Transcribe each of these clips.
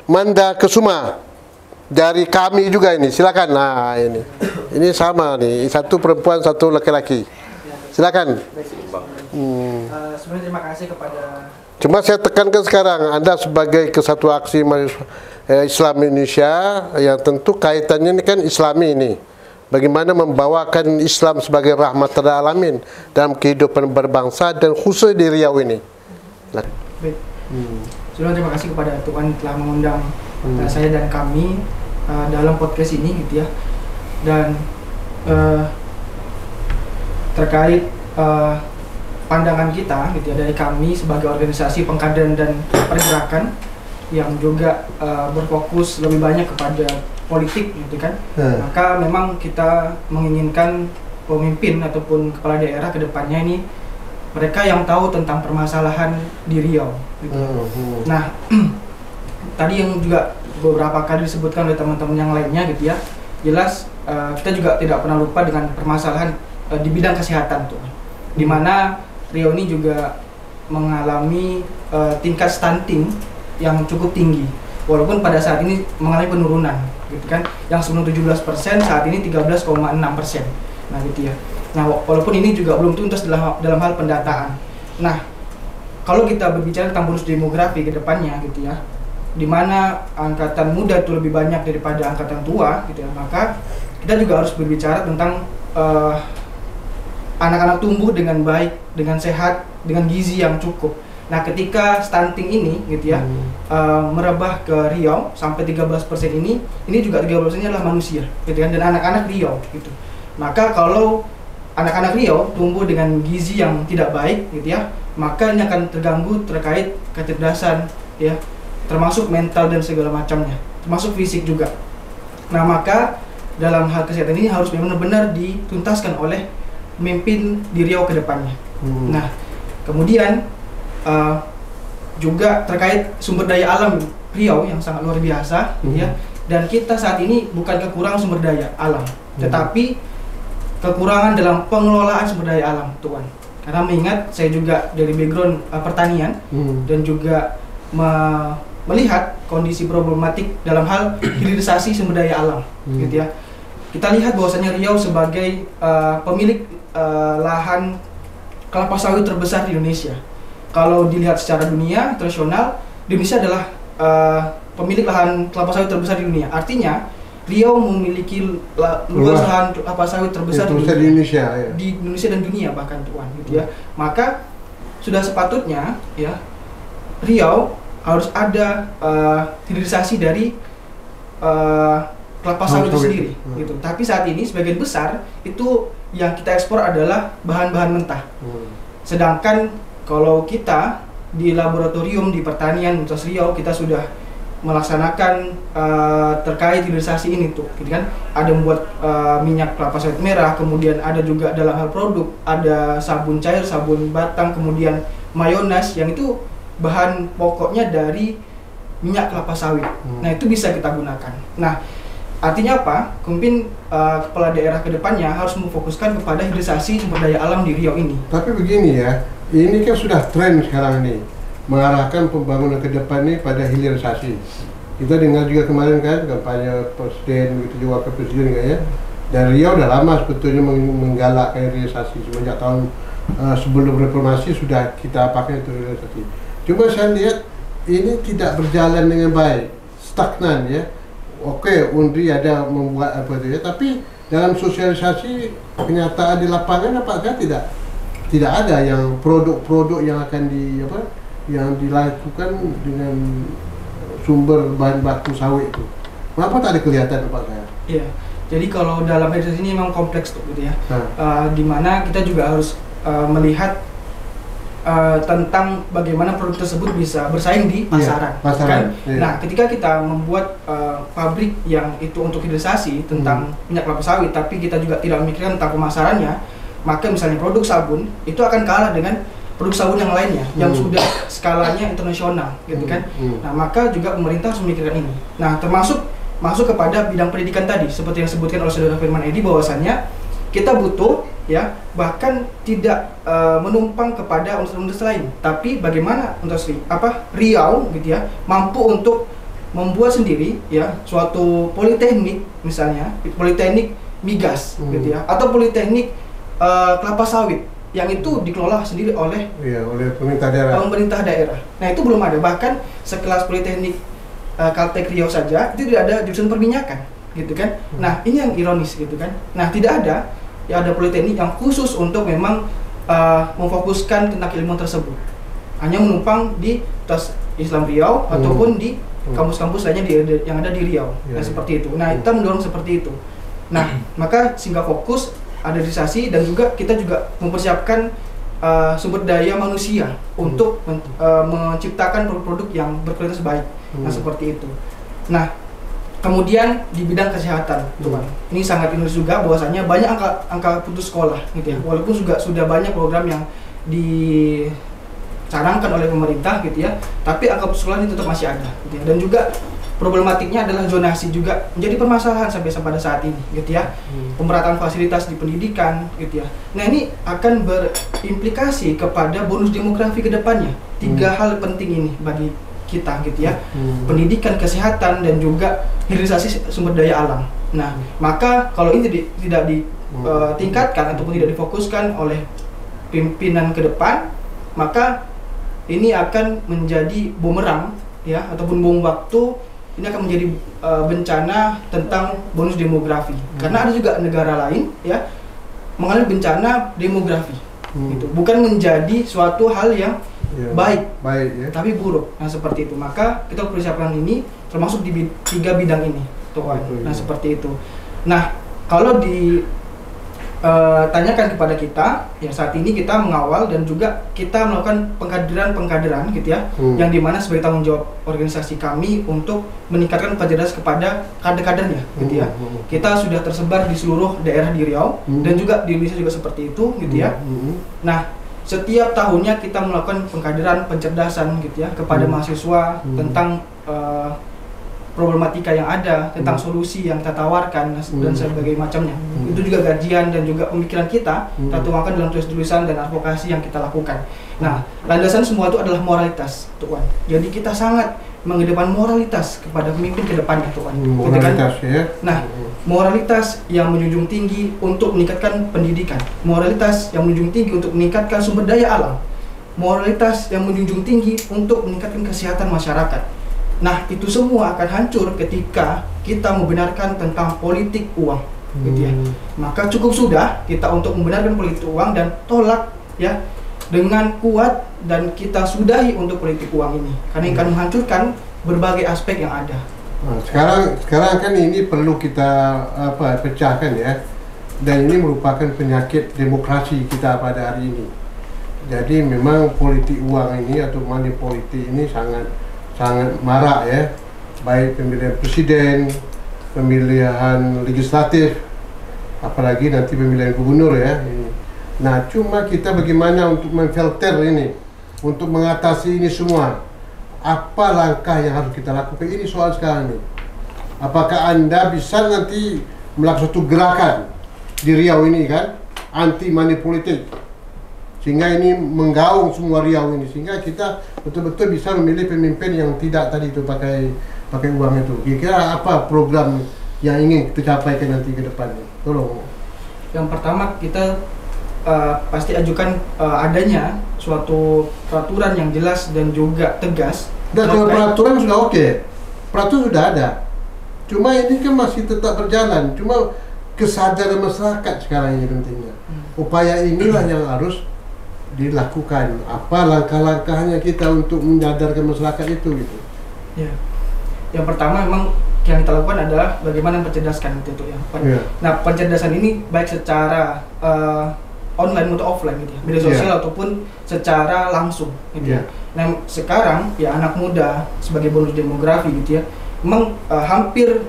Manda Kesuma dari kami juga ini, silakan. Nah ini sama nih, satu perempuan satu laki-laki. Silakan. Sebenarnya terima kasih kepada. Cuma saya tekankan sekarang, Anda sebagai Kesatuan Aksi Mahasiswa Islam Indonesia, yang tentu kaitannya ini kan Islami ini. Bagaimana membawakan Islam sebagai rahmat alamin dalam kehidupan berbangsa dan khusus di Riau ini. Baik. Sebelumnya terima kasih kepada Tuhan telah mengundang saya dan kami dalam podcast ini gitu ya. Dan terkait pandangan kita gitu ya dari kami sebagai organisasi pengkaderan dan pergerakan yang juga berfokus lebih banyak kepada politik gitu kan. Maka memang kita menginginkan pemimpin ataupun kepala daerah ke depannya ini mereka yang tahu tentang permasalahan di Riau gitu. Nah, tadi yang juga beberapa kali disebutkan oleh teman-teman yang lainnya gitu ya. Jelas kita juga tidak pernah lupa dengan permasalahan di bidang kesehatan tuh. Di mana Riau ini juga mengalami tingkat stunting yang cukup tinggi. Walaupun pada saat ini mengalami penurunan gitu kan. Yang sebelum 17% saat ini 13,6%. Nah gitu ya. Nah walaupun ini juga belum tuntas dalam hal pendataan. Nah kalau kita berbicara tentang bonus demografi ke depannya gitu ya, di mana angkatan muda itu lebih banyak daripada angkatan tua gitu ya, maka kita juga harus berbicara tentang anak-anak tumbuh dengan baik, dengan sehat, dengan gizi yang cukup. Nah ketika stunting ini gitu ya merebah ke Riau sampai 13% ini juga 13% adalah manusia gitu kan, dan anak-anak Riau gitu. Maka kalau anak-anak Riau tumbuh dengan gizi yang tidak baik gitu ya, maka ini akan terganggu terkait kecerdasan ya, termasuk mental dan segala macamnya, termasuk fisik juga. Nah maka dalam hal kesehatan ini harus benar-benar dituntaskan oleh pemimpin di Riau ke depannya. Nah kemudian juga terkait sumber daya alam Riau yang sangat luar biasa ya, dan kita saat ini bukan kekurangan sumber daya alam, tetapi kekurangan dalam pengelolaan sumber daya alam Tuan. Karena mengingat saya juga dari background pertanian dan juga melihat kondisi problematik dalam hal hilirisasi sumber daya alam gitu ya. Kita lihat bahwasanya Riau sebagai pemilik lahan kelapa sawit terbesar di Indonesia. Kalau dilihat secara dunia internasional, Indonesia adalah pemilik lahan kelapa sawit terbesar di dunia. Artinya Riau memiliki luas lahan kelapa sawit terbesar di Indonesia, ya. Di Indonesia dan dunia bahkan Tuan gitu ya. Maka sudah sepatutnya ya Riau harus ada hilirisasi dari kelapa sawit itu sendiri gitu. Tapi saat ini sebagian besar itu yang kita ekspor adalah bahan-bahan mentah. Sedangkan kalau kita di laboratorium di pertanian Universitas Riau kita sudah melaksanakan terkait hilirisasi ini tuh, gitu kan? Ada membuat minyak kelapa sawit merah, kemudian ada juga dalam hal produk, ada sabun cair, sabun batang, kemudian mayones yang itu bahan pokoknya dari minyak kelapa sawit. Nah itu bisa kita gunakan. Nah artinya apa? Pemimpin kepala daerah kedepannya harus memfokuskan kepada hilirisasi sumber daya alam di Riau ini. Tapi begini ya, ini kan sudah tren sekarang ini mengarahkan pembangunan ke depan ini pada hilirisasi. Kita dengar juga kemarin kan kampanye presiden gitu juga ke presiden kayaknya. Dan Riau udah lama sebetulnya menggalakkan hilirisasi semenjak tahun sebelum reformasi sudah kita pakai itu hilirisasi. Cuma saya lihat ini tidak berjalan dengan baik, stagnan ya. Oke, Undri ada membuat apa itu ya, tapi dalam sosialisasi kenyataan di lapangan apakah tidak ada yang produk-produk yang akan yang dilakukan dengan sumber bahan baku sawit itu. Kenapa tak ada kelihatan apakah? Iya. Jadi kalau dalam hilirisasi ini memang kompleks tuh gitu ya. Di mana kita juga harus melihat tentang bagaimana produk tersebut bisa bersaing di pasaran. Kan? Nah, ketika kita membuat pabrik yang itu untuk hilirisasi tentang minyak kelapa sawit, tapi kita juga tidak memikirkan tentang pemasarannya, maka misalnya produk sabun itu akan kalah dengan produk sabun yang lainnya yang sudah skalanya internasional, gitu kan? Nah, maka juga pemerintah harus memikirkan ini. Nah, termasuk masuk kepada bidang pendidikan tadi, seperti yang disebutkan oleh Saudara Firman Edi, bahwasannya kita butuh ya bahkan tidak menumpang kepada universitas lain, tapi bagaimana Riau gitu ya mampu untuk membuat sendiri ya suatu politeknik, misalnya politeknik migas gitu ya, atau politeknik kelapa sawit yang itu dikelola sendiri oleh oleh pemerintah daerah. Nah itu belum ada, bahkan sekelas politeknik Caltech Riau saja itu tidak ada jurusan perminyakan gitu kan. Nah ini yang ironis gitu kan. Nah tidak ada ada politeknik yang khusus untuk memang memfokuskan tentang keilmuan tersebut, hanya menumpang di tas Islam Riau ataupun di kampus-kampus lainnya yang ada di Riau. Nah seperti itu. Nah kita mendorong seperti itu. Nah maka sehingga fokus adresasi, dan juga kita juga mempersiapkan sumber daya manusia untuk menciptakan produk-produk yang berkualitas baik. Nah seperti itu. Nah kemudian di bidang kesehatan, Tuhan, ini sangat ironis juga bahwasanya banyak angka putus sekolah gitu ya. Walaupun sudah banyak program yang dicanangkan oleh pemerintah gitu ya, tapi angka putus sekolah ini tetap masih ada gitu ya. Dan juga problematiknya adalah zonasi juga menjadi permasalahan sampai pada saat ini gitu ya. Pemerataan fasilitas di pendidikan gitu ya. Nah ini akan berimplikasi kepada bonus demografi ke depannya. 3 hal penting ini bagi kita gitu ya. Pendidikan, kesehatan, dan juga hilirisasi sumber daya alam. Nah maka kalau ini tidak ditingkatkan ataupun tidak difokuskan oleh pimpinan ke depan, maka ini akan menjadi bumerang ya, ataupun bom waktu. Ini akan menjadi bencana tentang bonus demografi. Karena ada juga negara lain ya mengalami bencana demografi. Gitu. Bukan menjadi suatu hal yang baik ya, tapi buruk. Nah seperti itu. Maka kita persiapkan ini termasuk di 3 bidang ini, Tuhan. Nah seperti itu. Nah kalau tanyakan kepada kita ya, saat ini kita mengawal dan juga kita melakukan pengkaderan gitu ya, yang dimana sebagai tanggung jawab organisasi kami untuk meningkatkan pencerdasan kepada kader-kadernya gitu ya. Kita sudah tersebar di seluruh daerah di Riau dan juga di Indonesia juga seperti itu gitu ya. Nah setiap tahunnya kita melakukan pengkaderan pencerdasan gitu ya kepada mahasiswa tentang problematika yang ada, tentang solusi yang kita tawarkan dan sebagainya macamnya. Itu juga gajian dan juga pemikiran kita tuangkan dalam tulisan dan advokasi yang kita lakukan. Nah, landasan semua itu adalah moralitas, Tuhan. Jadi kita sangat mengedepan moralitas kepada pemimpin ke depannya, Tuhan. Moralitas ya. Nah, moralitas yang menjunjung tinggi untuk meningkatkan pendidikan, moralitas yang menjunjung tinggi untuk meningkatkan sumber daya alam, moralitas yang menjunjung tinggi untuk meningkatkan kesehatan masyarakat. Nah itu semua akan hancur ketika kita membenarkan tentang politik uang gitu ya. Maka cukup sudah kita untuk membenarkan politik uang dan tolak ya dengan kuat, dan kita sudahi untuk politik uang ini karena akan menghancurkan berbagai aspek yang ada. Nah, sekarang kan ini perlu kita pecahkan ya, dan ini merupakan penyakit demokrasi kita pada hari ini. Jadi memang politik uang ini atau money politik ini sangat marak ya, baik pemilihan presiden, pemilihan legislatif, apalagi nanti pemilihan gubernur ya. Nah cuma kita bagaimana untuk memfilter ini, untuk mengatasi ini semua, apa langkah yang harus kita lakukan, ini soal sekarang nih. Apakah Anda bisa nanti melakukan suatu gerakan di Riau ini kan, anti money politik, sehingga ini menggaung semua Riau ini, sehingga kita betul-betul bisa memilih pemimpin yang tidak tadi itu pakai uang itu. Kira-kira apa program yang ingin kita capaikan nanti ke depannya? Tolong. Yang pertama kita pasti ajukan adanya suatu peraturan yang jelas dan juga tegas. Dan kalau peraturan sudah oke, peraturan sudah ada. Cuma ini kan masih tetap berjalan. Cuma kesadaran masyarakat sekarang ini pentingnya. Upaya inilah yang harus dilakukan. Apa langkah-langkahnya kita untuk menyadarkan masyarakat itu gitu. Ya. Yang pertama memang yang kita lakukan adalah bagaimana mencerdaskan itu ya. Nah, pencerdasan ini baik secara online atau offline gitu ya, media sosial ataupun secara langsung gitu ya. Nah, sekarang ya anak muda sebagai bonus demografi gitu ya, memang hampir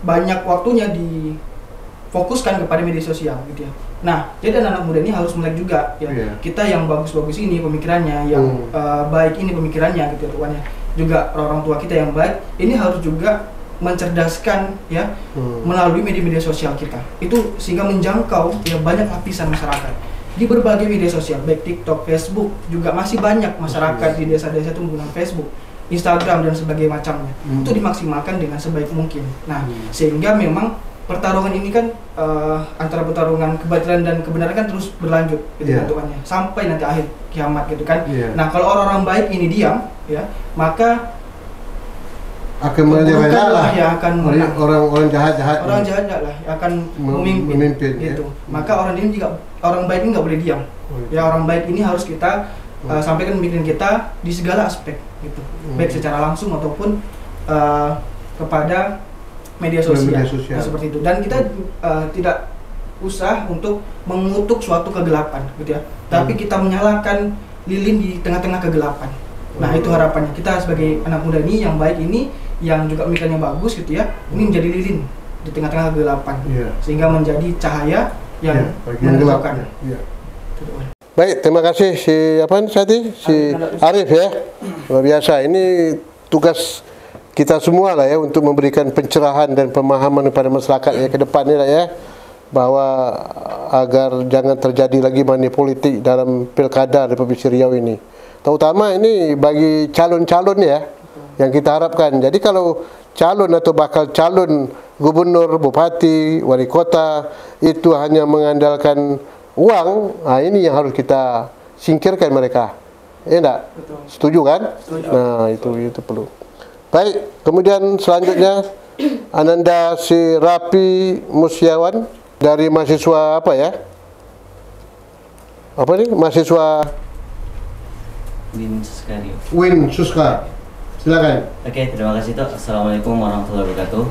banyak waktunya difokuskan kepada media sosial gitu ya. Nah, jadi anak muda ini harus melek juga ya. Kita yang bagus-bagus ini pemikirannya, yang baik ini pemikirannya gitu ya, Tuhan ya. Juga orang tua kita yang baik ini harus juga mencerdaskan ya melalui media-media sosial kita. Itu sehingga menjangkau ya banyak lapisan masyarakat. Di berbagai media sosial, baik TikTok, Facebook, juga masih banyak masyarakat di desa-desa itu menggunakan Facebook. Instagram dan sebagainya macamnya itu dimaksimalkan dengan sebaik mungkin. Nah, sehingga memang pertarungan ini kan antara pertarungan kebatilan dan kebenaran kan terus berlanjut gitu bentukannya sampai nanti akhir kiamat gitu kan. Nah, kalau orang-orang baik ini diam ya, maka akan merajalela lah ya, akan orang jahat lah akan memimpin gitu. Maka orang ini juga, orang baik ini nggak boleh diam. Ya, orang baik ini harus kita sampaikan pemikiran kita di segala aspek gitu, baik secara langsung ataupun kepada media sosial. Nah, seperti itu. Dan kita tidak usah untuk mengutuk suatu kegelapan gitu ya, tapi kita menyalakan lilin di tengah-tengah kegelapan. Nah, itu harapannya kita sebagai anak muda ini yang baik ini, yang juga pemikirannya bagus gitu ya, ini menjadi lilin di tengah-tengah kegelapan, sehingga menjadi cahaya yang menerangkan. Baik, terima kasih si Arif ya. Luar biasa. Ini tugas kita semua lah ya untuk memberikan pencerahan dan pemahaman kepada masyarakat ya ke depan ni lah ya, bahwa agar jangan terjadi lagi money politik dalam pilkada di Provinsi Riau ini. Terutama ini bagi calon-calon ya yang kita harapkan. Jadi kalau calon atau bakal calon gubernur, bupati, wali kota itu hanya mengandalkan uang, nah ini yang harus kita singkirkan mereka. Ya enggak? Betul. Setuju kan? Setuju. Nah, itu perlu. Baik, kemudian selanjutnya Ananda si Rapi Musyawan dari mahasiswa apa ya? Apa nih? Mahasiswa Win Suska. Silakan. Oke, terima kasih Tok. Assalamualaikum warahmatullahi wabarakatuh.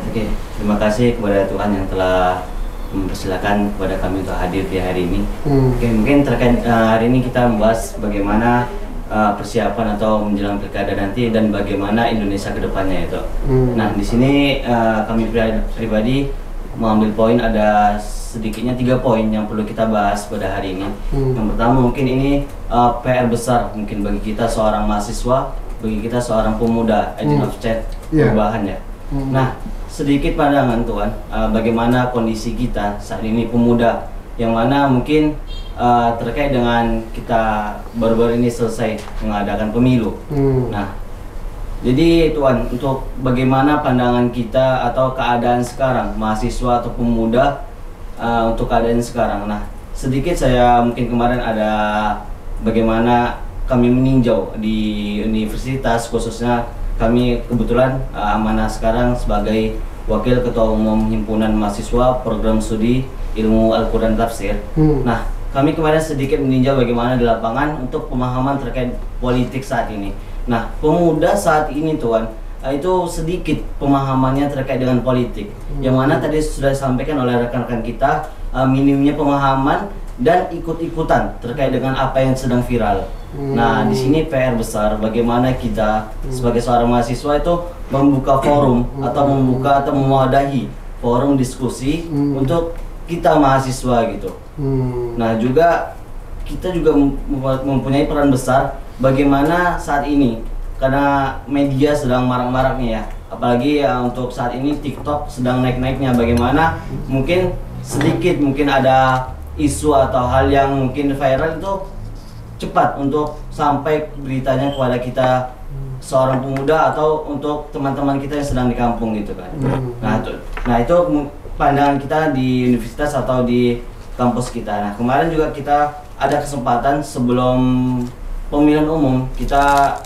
Oke, terima kasih kepada Tuhan yang telah mempersilakan kepada kami untuk hadir di hari ini. Oke, mungkin terkait hari ini kita membahas bagaimana persiapan atau menjelang pilkada nanti dan bagaimana Indonesia kedepannya itu. Nah, di sini kami pribadi mengambil poin, ada sedikitnya 3 poin yang perlu kita bahas pada hari ini. Yang pertama mungkin ini PR besar mungkin bagi kita seorang mahasiswa, bagi kita seorang pemuda, agent of change, perubahan ya. Nah, sedikit pandangan Tuan, bagaimana kondisi kita saat ini pemuda, yang mana mungkin terkait dengan kita baru-baru ini selesai mengadakan pemilu. Nah, jadi Tuan, untuk bagaimana pandangan kita atau keadaan sekarang mahasiswa atau pemuda untuk keadaan sekarang. Nah, sedikit saya mungkin kemarin ada bagaimana kami meninjau di universitas, khususnya kami kebetulan amanah sekarang sebagai Wakil Ketua Umum Himpunan Mahasiswa Program Studi Ilmu Al-Quran Tafsir. Nah, kami kemarin sedikit meninjau bagaimana di lapangan untuk pemahaman terkait politik saat ini. Nah, pemuda saat ini Tuan, itu sedikit pemahamannya terkait dengan politik. Yang mana tadi sudah disampaikan oleh rekan-rekan kita, minimnya pemahaman dan ikut-ikutan terkait dengan apa yang sedang viral. Nah, di sini PR besar bagaimana kita sebagai seorang mahasiswa itu membuka forum atau membuka atau mewadahi forum diskusi untuk kita mahasiswa gitu. Nah, juga kita juga mempunyai peran besar bagaimana saat ini, karena media sedang marak-maraknya ya, apalagi untuk saat ini TikTok sedang naik-naiknya, bagaimana mungkin sedikit mungkin ada isu atau hal yang mungkin viral itu cepat untuk sampai beritanya kepada kita seorang pemuda atau untuk teman-teman kita yang sedang di kampung gitu kan. Nah itu pandangan kita di universitas atau di kampus kita. Nah, kemarin juga kita ada kesempatan sebelum pemilihan umum, kita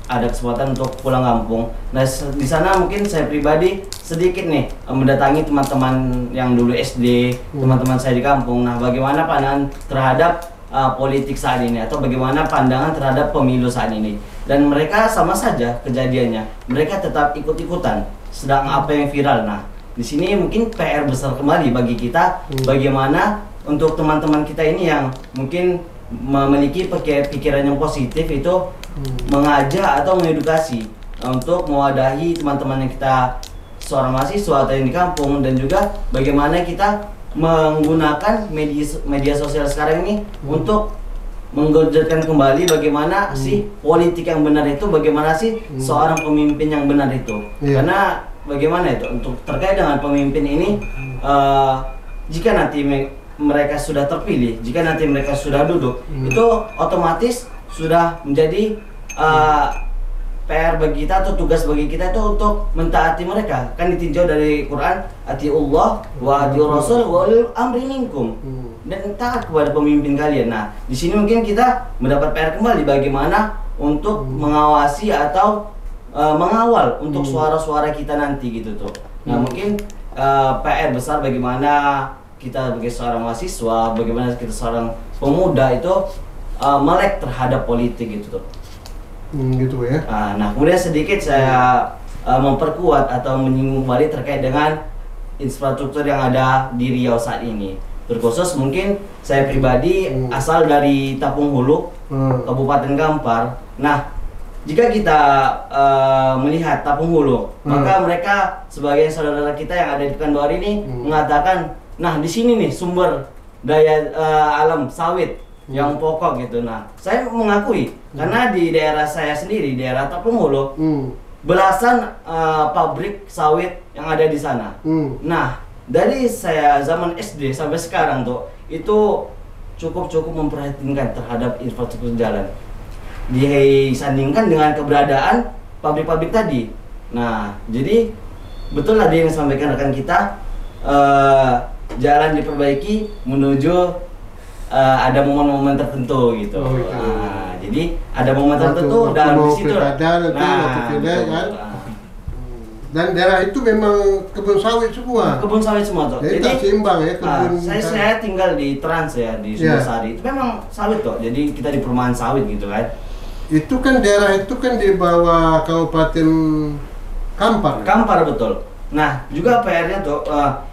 ada kesempatan untuk pulang kampung. Nah, di sana mungkin saya pribadi sedikit nih mendatangi teman-teman yang dulu SD, teman-teman saya di kampung. Nah, bagaimana pandangan terhadap politik saat ini, atau bagaimana pandangan terhadap pemilu saat ini. Dan mereka sama saja kejadiannya, mereka tetap ikut-ikutan sedang apa yang viral. Nah, di sini mungkin PR besar kembali bagi kita, bagaimana untuk teman-teman kita ini yang mungkin memiliki pikiran yang positif itu mengajak atau mengedukasi untuk mewadahi teman-teman yang kita seorang mahasiswa atau yang di kampung, dan juga bagaimana kita menggunakan media sosial sekarang ini untuk menggojolkan kembali bagaimana sih politik yang benar itu, bagaimana sih seorang pemimpin yang benar itu. Karena bagaimana itu untuk terkait dengan pemimpin ini, jika nanti mereka sudah terpilih, jika nanti mereka sudah duduk, itu otomatis sudah menjadi PR bagi kita atau tugas bagi kita itu untuk mentaati mereka. Kan ditinjau dari Quran, atiullah wa atiur rasul wa ulil amri minkum. Dan taat kepada pemimpin kalian. Nah, di sini mungkin kita mendapat PR kembali bagaimana untuk mengawasi atau mengawal untuk suara-suara kita nanti gitu tuh. Nah, mungkin PR besar bagaimana kita sebagai seorang mahasiswa, bagaimana kita seorang pemuda itu melek terhadap politik gitu tuh. Gitu ya. Nah, kemudian sedikit saya memperkuat atau menyinggung kembali terkait dengan infrastruktur yang ada di Riau saat ini. Terkhusus mungkin saya pribadi asal dari Tapung Hulu, Kabupaten Kampar. Nah, jika kita melihat Tapung Hulu, maka mereka sebagai saudara kita yang ada di Pekanbaru ini mengatakan, nah di sini nih sumber daya alam sawit yang pokok gitu. Nah, saya mengakui karena di daerah saya sendiri, daerah Tapung Hulu, belasan pabrik sawit yang ada di sana. Nah, dari saya zaman SD sampai sekarang tuh itu cukup memperhatikan terhadap infrastruktur jalan. Disandingkan dengan keberadaan pabrik-pabrik tadi. Nah, jadi betul tadi yang disampaikan rekan kita, jalan diperbaiki menuju ada momen-momen tertentu gitu. Jadi ada momen tertentu dan di situ. Dan daerah itu memang kebun sawit semua. Kebun sawit semua tuh. Jadi tak seimbang ya kebun. Saya tinggal di Trans ya di Sumbersari. Itu memang sawit tuh. Jadi kita di perumahan sawit gitu kan. Itu kan daerah itu kan di bawah Kabupaten Kampar. Kampar betul. Nah, juga PR-nya tuh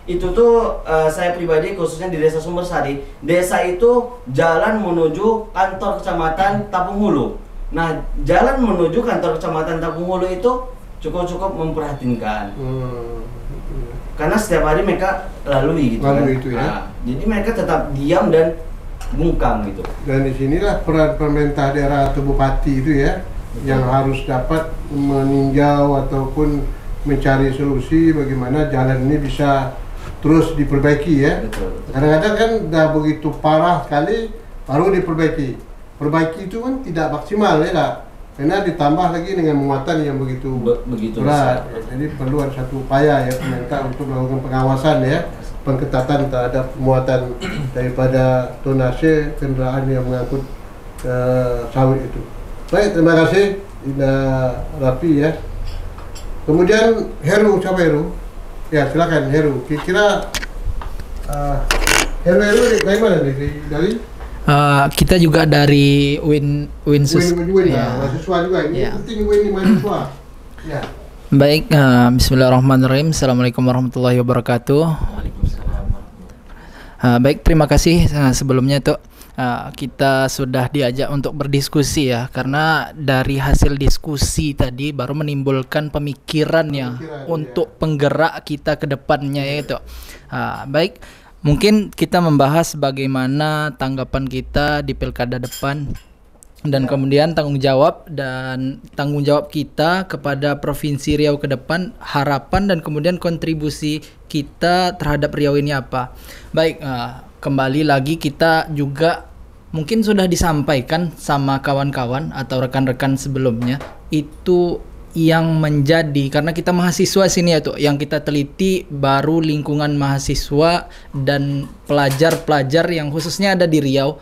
itu tuh saya pribadi khususnya di Desa Sumbersari. Desa itu jalan menuju kantor Kecamatan Tapung Hulu. Nah, jalan menuju kantor Kecamatan Tapung Hulu itu cukup memperhatikan. Karena setiap hari mereka lalui gitu kan. Itu ya. Nah, jadi mereka tetap diam dan bungkam gitu. Dan disinilah peran pemerintah daerah atau bupati itu ya, yang harus dapat meninjau ataupun mencari solusi bagaimana jalan ini bisa terus diperbaiki ya. Kadang-kadang kan udah begitu parah sekali baru diperbaiki. Perbaiki itu kan tidak maksimal ya, tak? Karena ditambah lagi dengan muatan yang begitu berat. Jadi perlu ada satu upaya ya pemerintah untuk melakukan pengawasan ya, pengketatan terhadap muatan daripada tonase kendaraan yang mengangkut sawit itu. Baik, terima kasih Ida Rapi ya. Kemudian Heru, siapa Heru? Ya silakan Heru. Kira-kira Heru dari mana nih? Dari? Kita juga dari Winsus. Ya. Mahasiswa juga. Ini penting Win mahasiswa. Ya. Baik, bismillahirrahmanirrahim. Assalamualaikum warahmatullahi wabarakatuh. Baik, terima kasih sebelumnya tuh. Kita sudah diajak untuk berdiskusi ya, karena dari hasil diskusi tadi baru menimbulkan pemikiran untuk penggerak kita ke depannya yaitu. Baik, mungkin kita membahas bagaimana tanggapan kita di pilkada depan dan kemudian tanggung jawab kita kepada Provinsi Riau ke depan, harapan dan kemudian kontribusi kita terhadap Riau ini apa. Baik, kembali lagi kita juga mungkin sudah disampaikan sama kawan-kawan atau rekan-rekan sebelumnya, itu yang menjadi, karena kita mahasiswa sini ya tuh, yang kita teliti baru lingkungan mahasiswa dan pelajar-pelajar yang khususnya ada di Riau,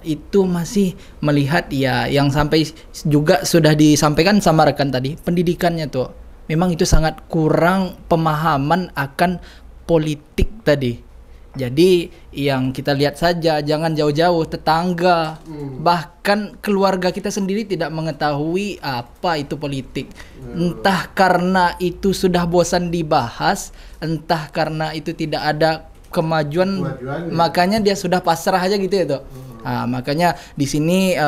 itu masih melihat ya yang sampai juga sudah disampaikan sama rekan tadi, pendidikannya tuh memang itu sangat kurang pemahaman akan politik tadi. Jadi yang kita lihat saja, jangan jauh-jauh tetangga, bahkan keluarga kita sendiri tidak mengetahui apa itu politik. Entah karena itu sudah bosan dibahas, entah karena itu tidak ada kemajuan, makanya dia sudah pasrah aja gitu ya tuh. Makanya di sini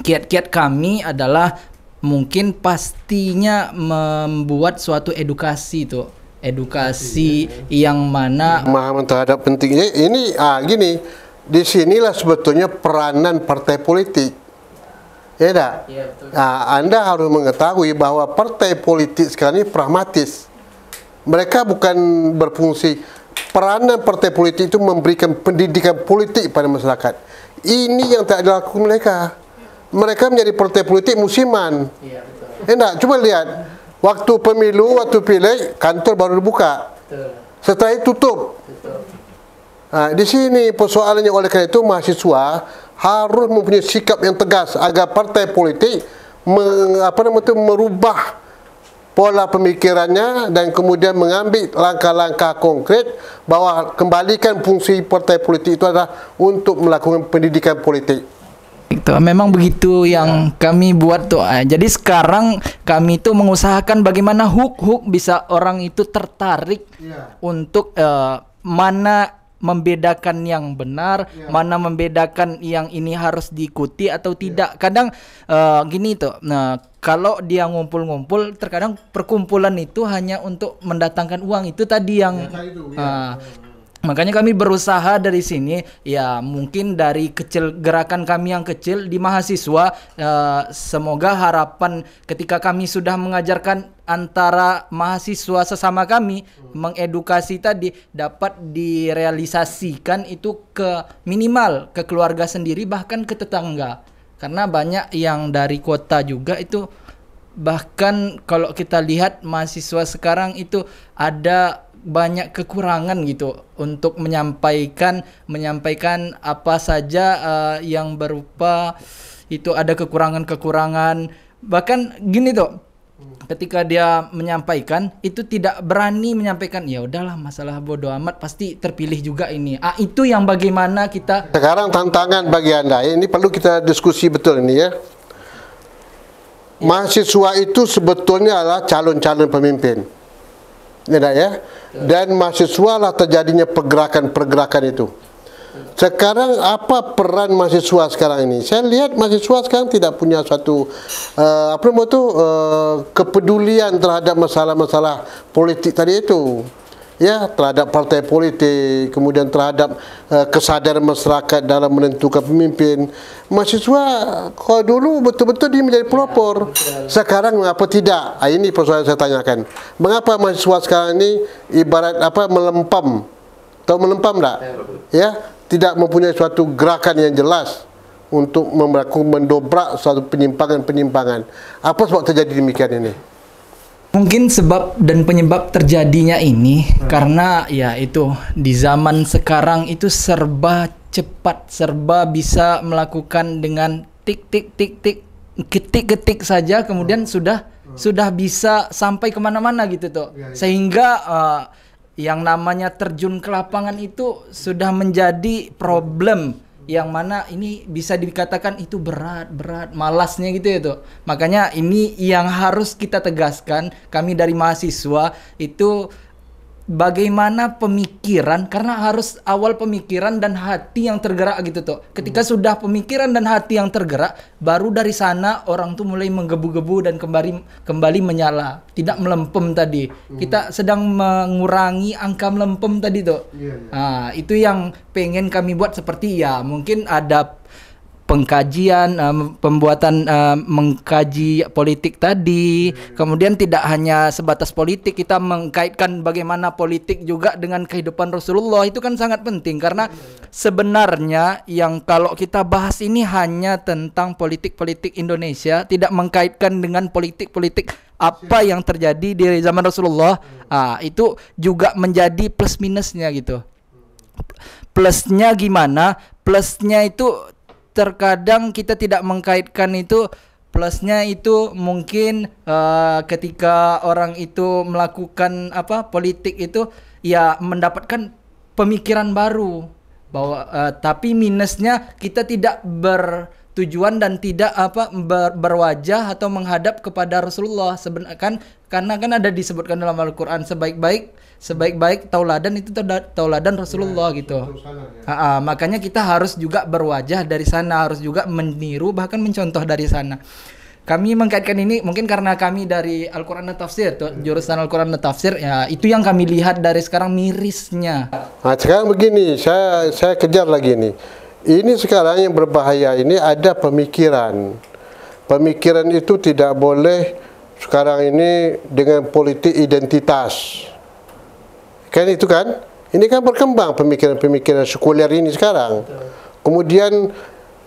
kiat-kiat kami adalah mungkin pastinya membuat suatu edukasi tuh. Edukasi yang mana pemahaman terhadap pentingnya ini gini, disinilah sebetulnya peranan partai politik ya tak? Ya, Anda harus mengetahui bahwa partai politik sekarang ini pragmatis, mereka bukan berfungsi. Peranan partai politik itu memberikan pendidikan politik pada masyarakat. Ini yang tak dilakukan mereka. mereka menjadi partai politik musiman. Iya, betul. Enggak, coba lihat. Waktu pemilu, waktu pileg, kantor baru dibuka. Betul. Setelah itu tutup. Betul. Nah, di sini persoalannya, oleh karena itu mahasiswa harus mempunyai sikap yang tegas agar partai politik merubah pola pemikirannya dan kemudian mengambil langkah-langkah konkret bahwa kembalikan fungsi partai politik itu adalah untuk melakukan pendidikan politik. Itu memang begitu yang kami buat tuh. Jadi sekarang kami itu mengusahakan bagaimana hook bisa orang itu tertarik untuk mana membedakan yang benar, mana membedakan yang ini harus diikuti atau tidak. Kadang gini tuh. Nah, kalau dia ngumpul-ngumpul, terkadang perkumpulan itu hanya untuk mendatangkan uang. Itu tadi yang makanya kami berusaha dari sini, ya mungkin dari kecil, gerakan kami yang kecil di mahasiswa, semoga harapan ketika kami sudah mengajarkan antara mahasiswa sesama kami, mengedukasi tadi dapat direalisasikan itu ke minimal ke keluarga sendiri, bahkan ke tetangga. Karena banyak yang dari kota juga itu, bahkan kalau kita lihat mahasiswa sekarang itu ada banyak kekurangan gitu untuk menyampaikan apa saja yang berupa itu ada kekurangan-kekurangan. Bahkan gini tuh, ketika dia menyampaikan itu tidak berani menyampaikan, ya udahlah masalah bodoh amat, pasti terpilih juga ini. Itu yang bagaimana kita sekarang tantangan bagi Anda, ini perlu kita diskusi betul ini ya. Mahasiswa itu sebetulnya adalah calon-calon pemimpin. Ya. Dan mahasiswa lah terjadinya pergerakan-pergerakan itu. Sekarang apa peran mahasiswa sekarang ini? Saya lihat mahasiswa sekarang tidak punya suatu kepedulian terhadap masalah-masalah politik tadi itu. Ya, terhadap partai politik, kemudian terhadap kesadaran masyarakat dalam menentukan pemimpin. Mahasiswa kalau dulu betul-betul dia menjadi pelopor. Sekarang mengapa tidak? Ini persoalan saya tanyakan. Mengapa mahasiswa sekarang ini ibarat melempam? Tahu melempam tak? Ya, tidak mempunyai suatu gerakan yang jelas untuk mendobrak suatu penyimpangan-penyimpangan. Apa sebab terjadi demikian ini? Mungkin sebab dan penyebab terjadinya ini karena ya itu di zaman sekarang itu serba cepat, serba bisa melakukan dengan ketik saja, kemudian sudah bisa sampai kemana-mana gitu tuh. Sehingga yang namanya terjun ke lapangan itu sudah menjadi problem, yang mana ini bisa dikatakan itu berat, malasnya gitu ya tuh. Makanya ini yang harus kita tegaskan, kami dari mahasiswa itu bagaimana pemikiran, karena harus awal pemikiran dan hati yang tergerak gitu tuh. Ketika sudah pemikiran dan hati yang tergerak, baru dari sana orang tuh mulai menggebu-gebu dan kembali menyala, tidak melempem tadi. Kita sedang mengurangi angka melempem tadi tuh. Nah, itu yang pengen kami buat, seperti ya mungkin ada pengkajian, pembuatan mengkaji politik tadi. Kemudian tidak hanya sebatas politik, kita mengkaitkan bagaimana politik juga dengan kehidupan Rasulullah. Itu kan sangat penting, karena sebenarnya yang kalau kita bahas ini hanya tentang politik-politik Indonesia, tidak mengkaitkan dengan politik-politik apa yang terjadi di zaman Rasulullah. Itu juga menjadi plus minusnya gitu. Plusnya gimana? Plusnya itu terkadang kita tidak mengkaitkan itu. Plusnya itu mungkin ketika orang itu melakukan politik itu ya mendapatkan pemikiran baru bahwa tapi minusnya kita tidak bertujuan dan tidak berwajah atau menghadap kepada Rasulullah. Karena kan ada disebutkan dalam Al-Qur'an, sebaik-baik tauladan itu tauladan Rasulullah gitu. Makanya kita harus juga berwajah dari sana, harus juga meniru bahkan mencontoh dari sana. Kami mengkaitkan ini mungkin karena kami dari Al-Qur'an dan Tafsir tuh, jurusan Al-Qur'an dan Tafsir, ya itu yang kami lihat dari sekarang mirisnya. Sekarang begini, saya kejar lagi nih. Ini sekarang yang berbahaya ini ada pemikiran. Pemikiran itu tidak boleh sekarang ini dengan politik identitas. Kan itu kan? Ini kan berkembang pemikiran-pemikiran sekuler ini sekarang. Kemudian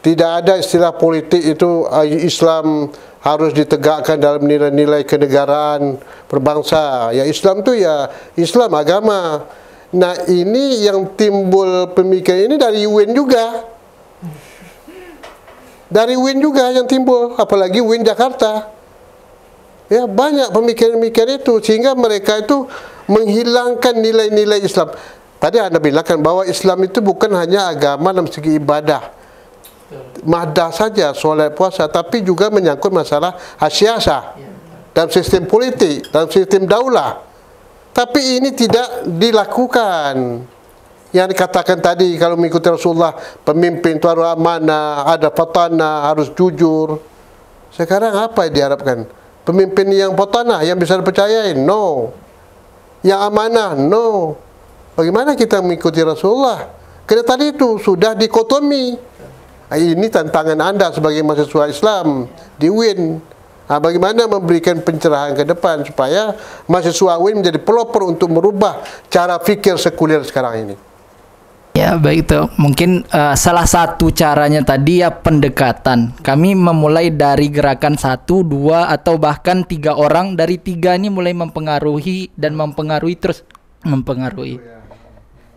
Tidak ada istilah politik itu Islam harus ditegakkan dalam nilai-nilai kenegaraan berbangsa. Ya Islam tu ya Islam agama. Nah ini yang timbul pemikiran ini dari UIN juga. Dari UIN juga yang timbul, apalagi UIN Jakarta. Ya banyak pemikiran-pemikiran itu sehingga mereka itu menghilangkan nilai-nilai Islam. Tadi Anda bilangkan bahwa Islam itu bukan hanya agama dalam segi ibadah. Madah saja solat puasa, tapi juga menyangkut masalah siasah dalam sistem politik, dalam sistem daulah. Tapi ini tidak dilakukan. Yang dikatakan tadi kalau mengikuti Rasulullah, pemimpin itu harus amanah, ada fatanah, harus jujur. Sekarang apa yang diharapkan? Pemimpin yang fatanah, yang bisa dipercayain? No. Yang amanah? No. Bagaimana kita mengikuti Rasulullah? Karena tadi itu sudah dikotomi. Ini tantangan Anda sebagai mahasiswa Islam di UIN. Bagaimana memberikan pencerahan ke depan supaya mahasiswa UIN menjadi pelopor untuk merubah cara fikir sekuler sekarang ini. Ya baik itu mungkin salah satu caranya tadi ya pendekatan. Kami memulai dari gerakan 1, 2 atau bahkan 3 orang. Dari 3 ini mulai mempengaruhi dan mempengaruhi terus mempengaruhi.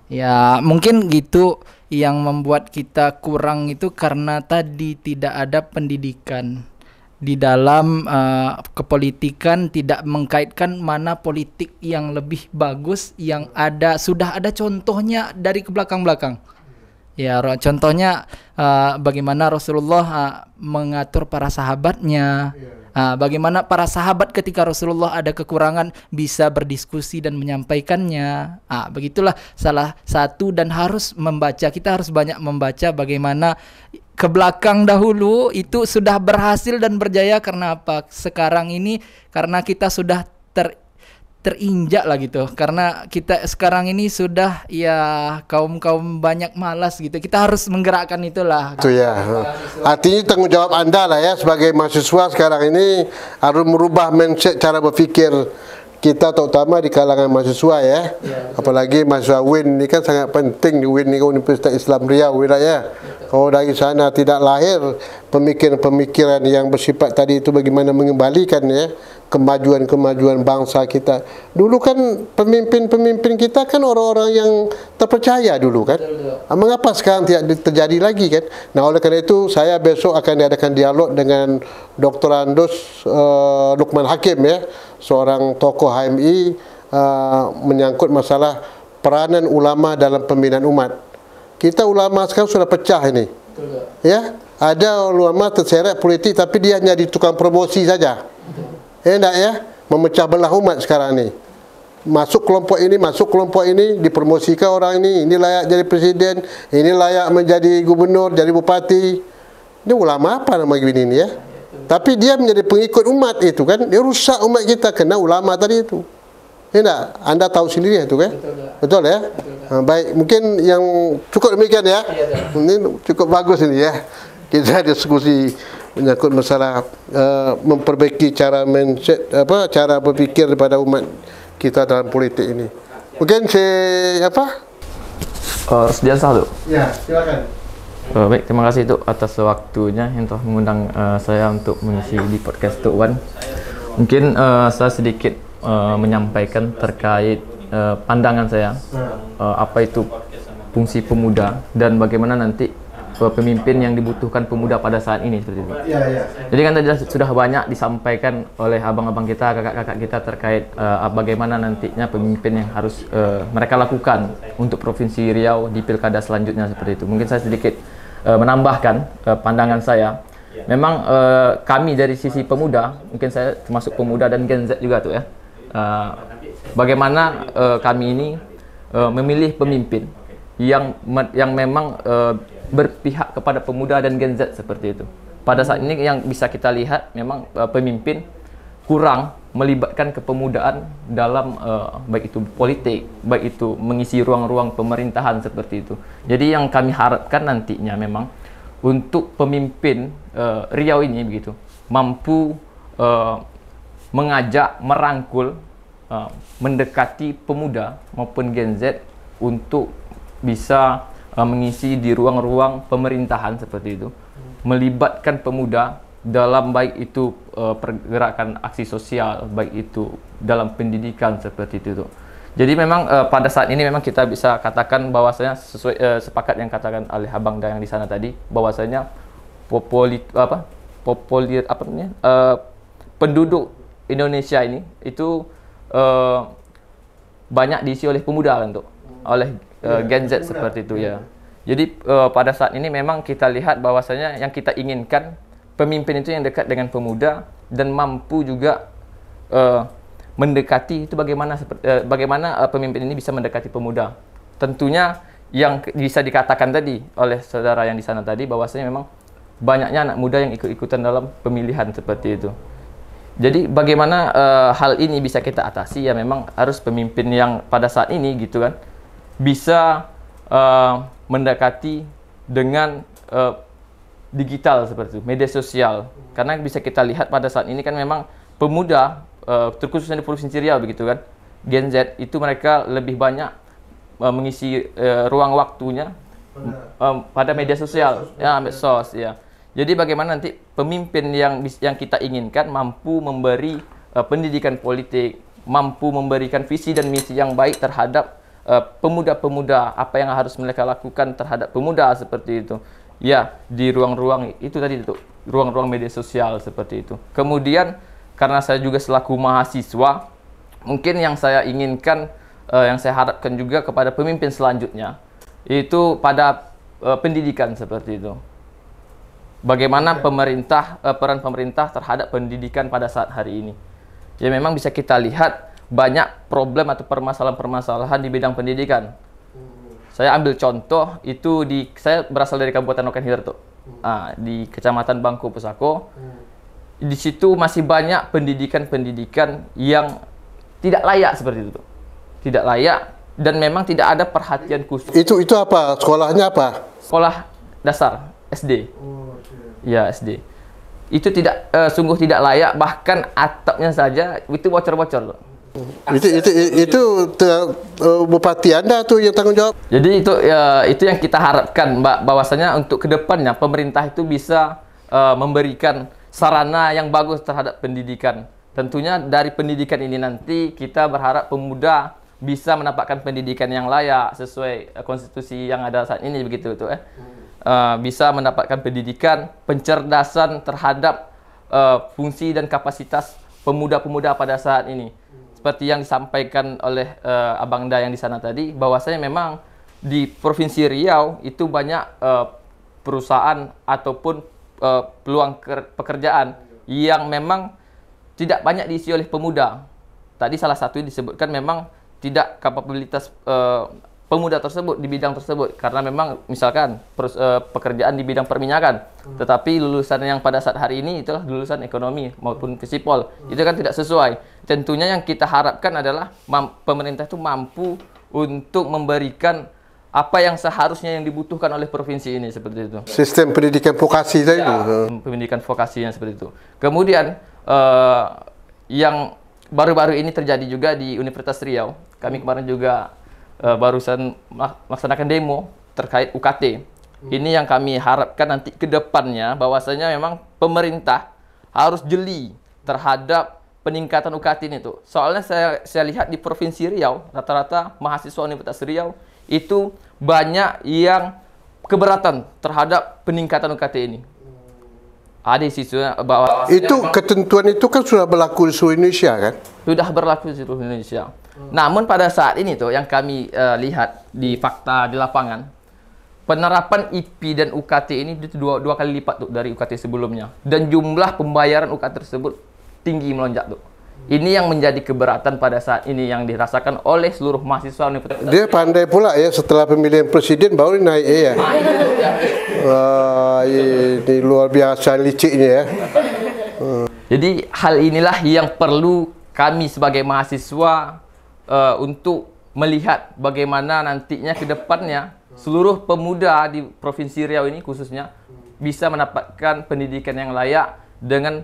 Ya mungkin gitu yang membuat kita kurang itu karena tadi tidak ada pendidikan di dalam kepolitikan, tidak mengkaitkan mana politik yang lebih bagus, yang ada sudah ada contohnya dari ke belakang-belakang. Ya contohnya bagaimana Rasulullah mengatur para sahabatnya, bagaimana para sahabat ketika Rasulullah ada kekurangan bisa berdiskusi dan menyampaikannya. Begitulah salah satu, dan harus membaca, kita harus banyak membaca bagaimana ke belakang dahulu itu sudah berhasil dan berjaya. Karena apa? Sekarang ini karena kita sudah terinjak lah gitu. Karena kita sekarang ini sudah ya kaum banyak malas gitu. Kita harus menggerakkan itulah. Itu ya. Artinya tanggung jawab Anda lah ya sebagai mahasiswa sekarang ini harus merubah mindset cara berfikir kita, terutama di kalangan mahasiswa ya. Apalagi mahasiswa UIN ini kan sangat penting. Di UIN ini Universitas Islam Riau ya. Kalau dari sana tidak lahir pemikiran-pemikiran yang bersifat tadi itu, bagaimana mengembalikan ya kemajuan bangsa kita. Dulu kan pemimpin kita kan orang-orang yang terpercaya dulu kan. Mengapa sekarang tidak terjadi lagi kan? Nah oleh karena itu saya besok akan diadakan dialog dengan Dr. Andus Lukman Hakim ya, seorang tokoh HMI menyangkut masalah peranan ulama dalam pembinaan umat. Kita ulama sekarang sudah pecah ini. Ya, ada ulama terseret politik tapi dia hanya di tukang promosi saja. Enggak ya, memecah belah umat sekarang ini. Masuk kelompok ini dipromosikan orang ini layak jadi presiden, ini layak menjadi gubernur, jadi bupati. Ini ulama apa nama gini ini ya? Tapi dia menjadi pengikut umat itu kan, dia rusak umat kita kena ulama tadi itu. Enggak, Anda tahu sendiri itu kan? Betul ya? Baik, mungkin yang cukup demikian ya. Ini cukup bagus ini ya. Kita diskusi menyangkut masalah memperbaiki cara mindset, cara berpikir daripada umat kita dalam politik ini. Mungkin Sediasa tu. Ya, silakan. Baik, terima kasih Tuk atas waktunya yang telah mengundang saya untuk mengisi di podcast Tuk Wan. Mungkin saya sedikit menyampaikan terkait pandangan saya apa itu fungsi pemuda dan bagaimana nanti pemimpin yang dibutuhkan pemuda pada saat ini seperti itu. Jadi kan tadi sudah banyak disampaikan oleh abang-abang kita, kakak-kakak kita terkait bagaimana nantinya pemimpin yang harus mereka lakukan untuk Provinsi Riau di pilkada selanjutnya seperti itu. Mungkin saya sedikit menambahkan pandangan saya. Memang kami dari sisi pemuda, mungkin saya termasuk pemuda dan Gen Z juga tuh ya. Bagaimana kami ini memilih pemimpin yang memang berpihak kepada pemuda dan Gen Z seperti itu. Pada saat ini yang bisa kita lihat memang pemimpin kurang melibatkan kepemudaan dalam baik itu politik, baik itu mengisi ruang-ruang pemerintahan seperti itu. Jadi yang kami harapkan nantinya memang untuk pemimpin Riau ini begitu mampu mengajak, merangkul, mendekati pemuda maupun Gen Z untuk bisa mengisi di ruang-ruang pemerintahan seperti itu. melibatkan pemuda dalam baik itu pergerakan aksi sosial, baik itu dalam pendidikan seperti itu tuh. Jadi memang pada saat ini memang kita bisa katakan bahwasanya sesuai sepakat yang katakan oleh Abang Da yang di sana tadi, bahwasanya penduduk Indonesia ini itu banyak diisi oleh pemuda kan tuh, oleh Gen Z seperti itu ya. Jadi pada saat ini memang kita lihat bahwasanya yang kita inginkan pemimpin itu yang dekat dengan pemuda dan mampu juga mendekati itu bagaimana pemimpin ini bisa mendekati pemuda. Tentunya yang bisa dikatakan tadi oleh saudara yang di sana tadi bahwasanya memang banyaknya anak muda yang ikut-ikutan dalam pemilihan seperti itu. Jadi bagaimana hal ini bisa kita atasi ya memang harus pemimpin yang pada saat ini gitu kan bisa mendekati dengan digital seperti itu, media sosial. Karena bisa kita lihat pada saat ini kan memang pemuda terkhususnya di Provinsi Riau begitu kan, Gen Z itu mereka lebih banyak mengisi ruang waktunya pada media sosial, ya medsos ya. Jadi bagaimana nanti pemimpin yang kita inginkan mampu memberi pendidikan politik, mampu memberikan visi dan misi yang baik terhadap pemuda-pemuda, apa yang harus mereka lakukan terhadap pemuda seperti itu. Ya, di ruang-ruang itu tadi itu, ruang-ruang media sosial seperti itu. Kemudian karena saya juga selaku mahasiswa, mungkin yang saya inginkan, yang saya harapkan juga kepada pemimpin selanjutnya, itu pada pendidikan seperti itu. Bagaimana peran pemerintah terhadap pendidikan pada saat hari ini. Ya memang bisa kita lihat banyak problem atau permasalahan-permasalahan di bidang pendidikan. Saya ambil contoh itu saya berasal dari Kabupaten Noken Hilir tuh. Di Kecamatan Bangko Pusako. Di situ masih banyak pendidikan-pendidikan yang tidak layak seperti itu. Tidak layak dan memang tidak ada perhatian khusus. Itu apa? Sekolahnya apa? Sekolah dasar SD. Ya, SD. Itu sungguh tidak layak, bahkan atapnya saja itu bocor-bocor. Itu Bupati Anda tuh yang tanggung jawab. Jadi itu yang kita harapkan, Mbak, bahwasanya untuk kedepannya pemerintah itu bisa memberikan sarana yang bagus terhadap pendidikan. Tentunya dari pendidikan ini nanti kita berharap pemuda bisa mendapatkan pendidikan yang layak sesuai konstitusi yang ada saat ini begitu tuh bisa mendapatkan pendidikan, pencerdasan terhadap fungsi dan kapasitas pemuda-pemuda pada saat ini. Seperti yang disampaikan oleh Abang Da yang di sana tadi, bahwasanya memang di Provinsi Riau itu banyak perusahaan ataupun peluang pekerjaan yang memang tidak banyak diisi oleh pemuda. Tadi salah satu disebutkan memang tidak kapabilitas pemuda tersebut di bidang tersebut, karena memang misalkan pekerjaan di bidang perminyakan, tetapi lulusan yang pada saat hari ini itulah lulusan ekonomi maupun fisipol, itu kan tidak sesuai. Tentunya yang kita harapkan adalah pemerintah itu mampu untuk memberikan apa yang seharusnya yang dibutuhkan oleh provinsi ini seperti itu. Sistem pendidikan vokasi tadi. Ya, pendidikan vokasi yang seperti itu. Kemudian yang baru-baru ini terjadi juga di Universitas Riau. Kami kemarin juga barusan melaksanakan demo terkait UKT. Ini yang kami harapkan nanti ke depannya, bahwasanya memang pemerintah harus jeli terhadap peningkatan UKT ini tuh. Soalnya saya lihat di Provinsi Riau, rata-rata mahasiswa Universitas Riau itu banyak yang keberatan terhadap peningkatan UKT ini. Ada siswa bahwa itu ketentuan itu kan sudah berlaku di seluruh Indonesia kan? Sudah berlaku di seluruh Indonesia. Namun pada saat ini tuh yang kami lihat di fakta di lapangan, penerapan IP dan UKT ini itu dua kali lipat tuh dari UKT sebelumnya, dan jumlah pembayaran UKT tersebut tinggi melonjak tuh. Ini yang menjadi keberatan pada saat ini yang dirasakan oleh seluruh mahasiswa Universitas. Dia pandai pula ya, setelah pemilihan presiden baru naik ya. Ini luar biasa liciknya ya. Jadi hal inilah yang perlu kami sebagai mahasiswa untuk melihat bagaimana nantinya ke depannya seluruh pemuda di Provinsi Riau ini khususnya bisa mendapatkan pendidikan yang layak dengan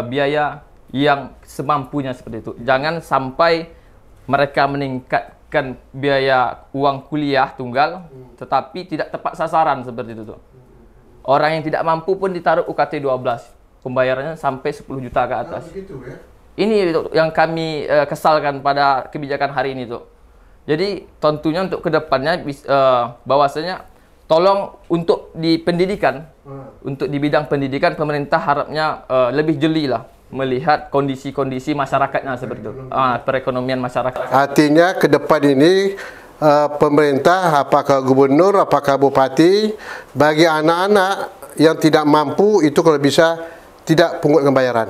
biaya yang semampunya seperti itu. Jangan sampai mereka meningkatkan biaya uang kuliah tunggal tetapi tidak tepat sasaran seperti itu tuh. Orang yang tidak mampu pun ditaruh UKT 12. Pembayarannya sampai 10 juta ke atas. Begitu, ya? Ini yang kami kesalkan pada kebijakan hari ini tuh. Jadi tentunya untuk kedepannya bahwasanya tolong untuk di pendidikan, untuk di bidang pendidikan pemerintah harapnya lebih jeli lah melihat kondisi-kondisi masyarakatnya seperti itu, perekonomian masyarakat. Artinya ke depan ini pemerintah, apakah gubernur, apakah bupati, bagi anak-anak yang tidak mampu itu kalau bisa tidak pungut pembayaran.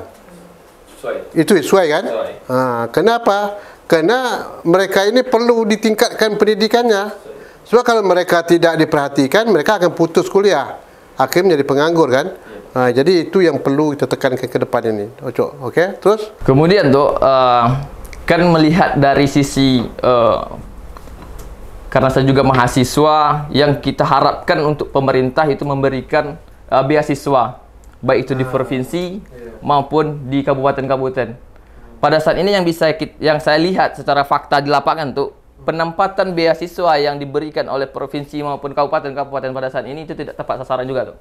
Itu sesuai kan? Kenapa? Karena mereka ini perlu ditingkatkan pendidikannya. Sebab kalau mereka tidak diperhatikan, mereka akan putus kuliah, akhirnya menjadi penganggur kan? Jadi itu yang perlu kita tekankan ke depan ini. Oke, terus? Kemudian tuh kan melihat dari sisi karena saya juga mahasiswa, yang kita harapkan untuk pemerintah itu memberikan beasiswa, baik itu di provinsi maupun di kabupaten-kabupaten. Pada saat ini yang saya lihat secara fakta di lapangan tuh, penempatan beasiswa yang diberikan oleh provinsi maupun kabupaten-kabupaten pada saat ini itu tidak tepat sasaran juga tuh.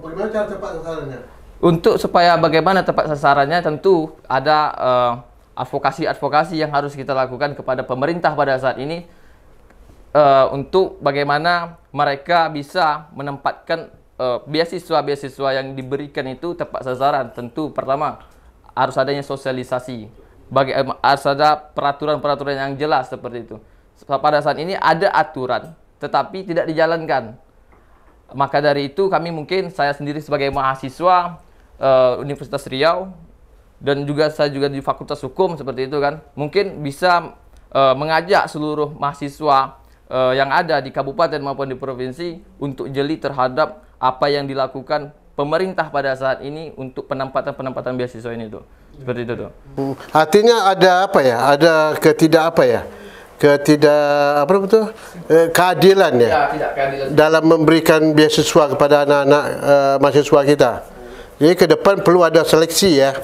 Bagaimana cara tepat sasarannya? Untuk supaya bagaimana tepat sasarannya, tentu ada advokasi yang harus kita lakukan kepada pemerintah pada saat ini, untuk bagaimana mereka bisa menempatkan beasiswa yang diberikan itu tepat sasaran. Tentu pertama harus adanya sosialisasi, harus ada peraturan-peraturan yang jelas seperti itu. Pada saat ini ada aturan tetapi tidak dijalankan. Maka dari itu saya sendiri sebagai mahasiswa Universitas Riau, dan juga saya juga di Fakultas Hukum seperti itu kan, mungkin bisa mengajak seluruh mahasiswa yang ada di kabupaten maupun di provinsi untuk jeli terhadap apa yang dilakukan pemerintah pada saat ini untuk penempatan beasiswa ini tuh. Seperti itu tuh. Artinya ada apa ya? Ada keadilan ya? Tidak keadilan dalam memberikan beasiswa kepada anak-anak mahasiswa kita. Jadi ke depan perlu ada seleksi ya.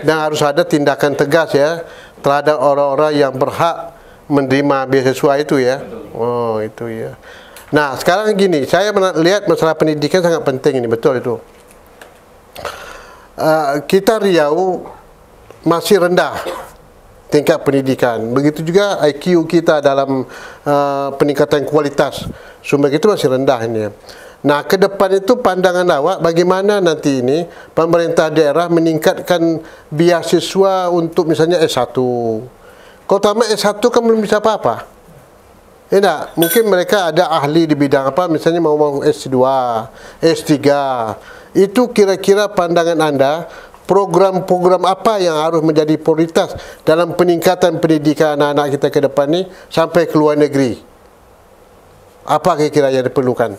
Dan harus ada tindakan tegas ya terhadap orang-orang yang berhak menerima beasiswa itu ya. Oh, itu ya. Nah, sekarang gini, saya lihat masalah pendidikan sangat penting ini, betul itu. Kita Riau masih rendah tingkat pendidikan. Begitu juga IQ kita dalam peningkatan kualitas sumber itu masih rendah ini. Nah, ke depan itu pandangan awak bagaimana nanti ini pemerintah daerah meningkatkan beasiswa untuk misalnya S1. Kalau tamat S1 kan belum bisa apa-apa. Tidak, mungkin mereka ada ahli di bidang apa, misalnya mau S2, S3. Itu kira-kira pandangan Anda, program-program apa yang harus menjadi prioritas dalam peningkatan pendidikan anak-anak kita ke depan ini sampai ke luar negeri? Apa kira-kira yang diperlukan?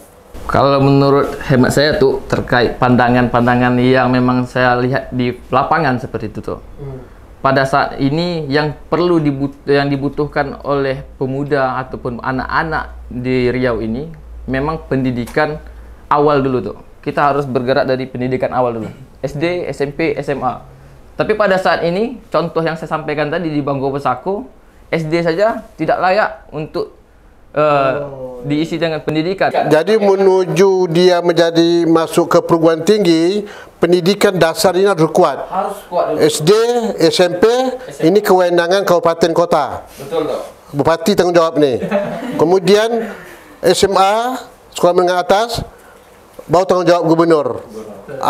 Kalau menurut hemat saya tuh terkait pandangan-pandangan yang memang saya lihat di lapangan seperti itu tuh. Pada saat ini yang dibutuhkan oleh pemuda ataupun anak-anak di Riau ini memang pendidikan awal dulu tuh. Kita harus bergerak dari pendidikan awal dulu. SD, SMP, SMA. Tapi pada saat ini contoh yang saya sampaikan tadi di Bangko Pesako, SD saja tidak layak untuk diisi dengan pendidikan. Jadi menuju dia menjadi masuk ke perguruan tinggi, pendidikan dasar ini harus kuat. Harus kuat dulu. SD, SMP, ini kewenangan kabupaten kota. Betul toh. Bupati tanggung jawab nih. Kemudian SMA, sekolah menengah atas, baru tanggung jawab gubernur.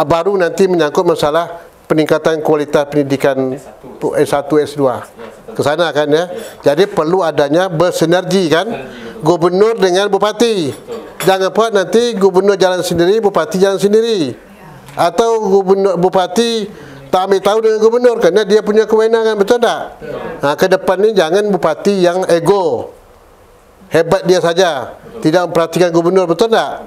Baru nanti menyangkut masalah peningkatan kualitas pendidikan S1, S2. Ke sana kan ya. Jadi perlu adanya bersinergi kan. Gubernur dengan bupati. Jangan buat nanti gubernur jalan sendiri, bupati jalan sendiri. Atau bupati tak ambil tahu dengan gubernur kerana dia punya kewenangan, betul tak? Nah, ke depan ni jangan bupati yang ego. Hebat dia saja, tidak memperhatikan gubernur, betul tak?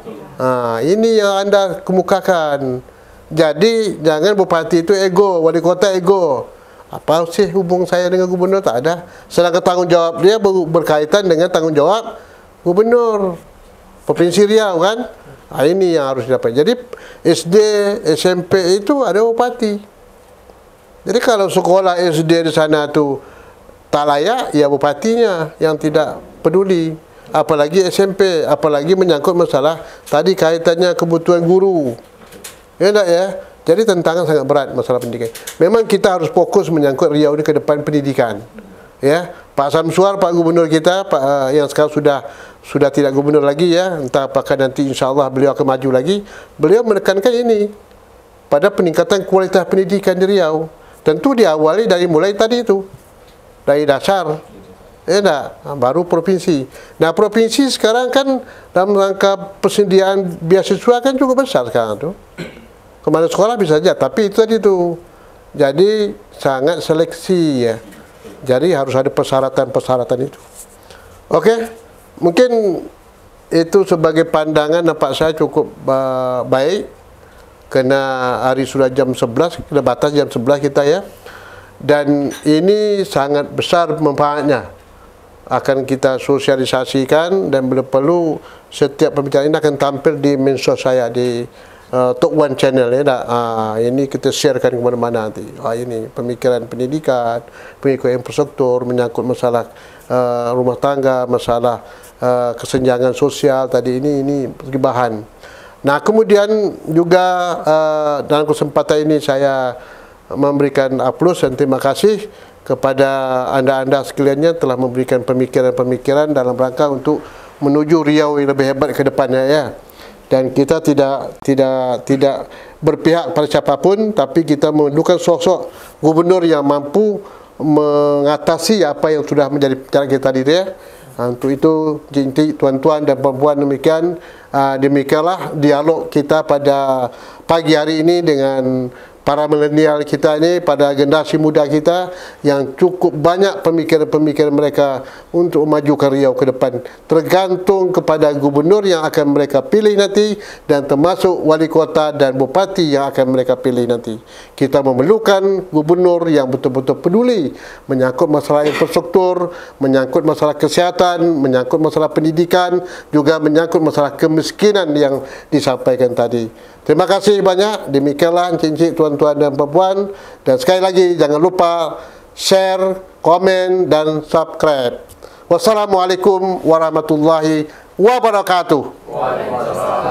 Ini yang anda kemukakan. Jadi jangan bupati itu ego, wali kota ego. Apa sih hubung saya dengan gubernur? Tak ada. Sedangkan tanggung jawab dia berkaitan dengan tanggung jawab gubernur Provinsi Riau kan. Ini yang harus didapat. Jadi SD, SMP itu ada bupati. Jadi kalau sekolah SD di sana tu tak layak, ya bupatinya yang tidak peduli. apalagi SMP, apalagi menyangkut masalah tadi kaitannya kebutuhan guru. Ya tak ya? Jadi tantangan sangat berat masalah pendidikan. Memang kita harus fokus menyangkut Riau ini ke depan pendidikan. Ya, Pak Samsuar, Pak Gubernur kita, yang sekarang sudah tidak gubernur lagi ya, entah apakah nanti insya-Allah beliau akan maju lagi. Beliau menekankan ini pada peningkatan kualitas pendidikan di Riau. Tentu diawali dari mulai tadi itu, dari dasar. Ya tak? Baru provinsi. Nah, provinsi sekarang kan dalam rangka persediaan beasiswa kan cukup besar sekarang tu. Kemana sekolah bisa saja, tapi itu tadi tu. Jadi sangat seleksi ya. Jadi harus ada persyaratan-persyaratan itu. Okey, mungkin itu sebagai pandangan nampak saya cukup baik. Kena hari sudah jam 11, kena batas jam 11 kita ya. Dan ini sangat besar manfaatnya. Akan kita sosialisasikan dan bila perlu setiap pembicaraan ini akan tampil di medsos saya di Tok One Channel ya. Ini kita sharekan ke mana-mana nanti. Ini pemikiran pendidikan, pemikiran infrastruktur, menyangkut masalah rumah tangga, masalah kesenjangan sosial tadi ini bahan. Nah, kemudian juga dalam kesempatan ini saya memberikan aplaus dan terima kasih kepada anda-anda sekaliannya telah memberikan pemikiran-pemikiran dalam rangka untuk menuju Riau yang lebih hebat ke depannya ya. Dan kita tidak berpihak pada siapapun, tapi kita memerlukan sosok gubernur yang mampu mengatasi apa yang sudah menjadi cara kita tadi ya. Untuk itu tuan-tuan dan puan-puan demikianlah dialog kita pada pagi hari ini dengan para milenial kita ini, pada generasi muda kita yang cukup banyak pemikiran-pemikiran mereka untuk memajukan Riau ke depan. Tergantung kepada gubernur yang akan mereka pilih nanti dan termasuk wali kota dan bupati yang akan mereka pilih nanti. Kita memerlukan gubernur yang betul-betul peduli menyangkut masalah infrastruktur, menyangkut masalah kesihatan, menyangkut masalah pendidikan, juga menyangkut masalah kemiskinan yang disampaikan tadi. Terima kasih banyak. Demikianlah encik-encik, tuan-tuan dan puan-puan. Dan sekali lagi jangan lupa share, komen dan subscribe. Wassalamualaikum warahmatullahi wabarakatuh. Waalaikumsalam.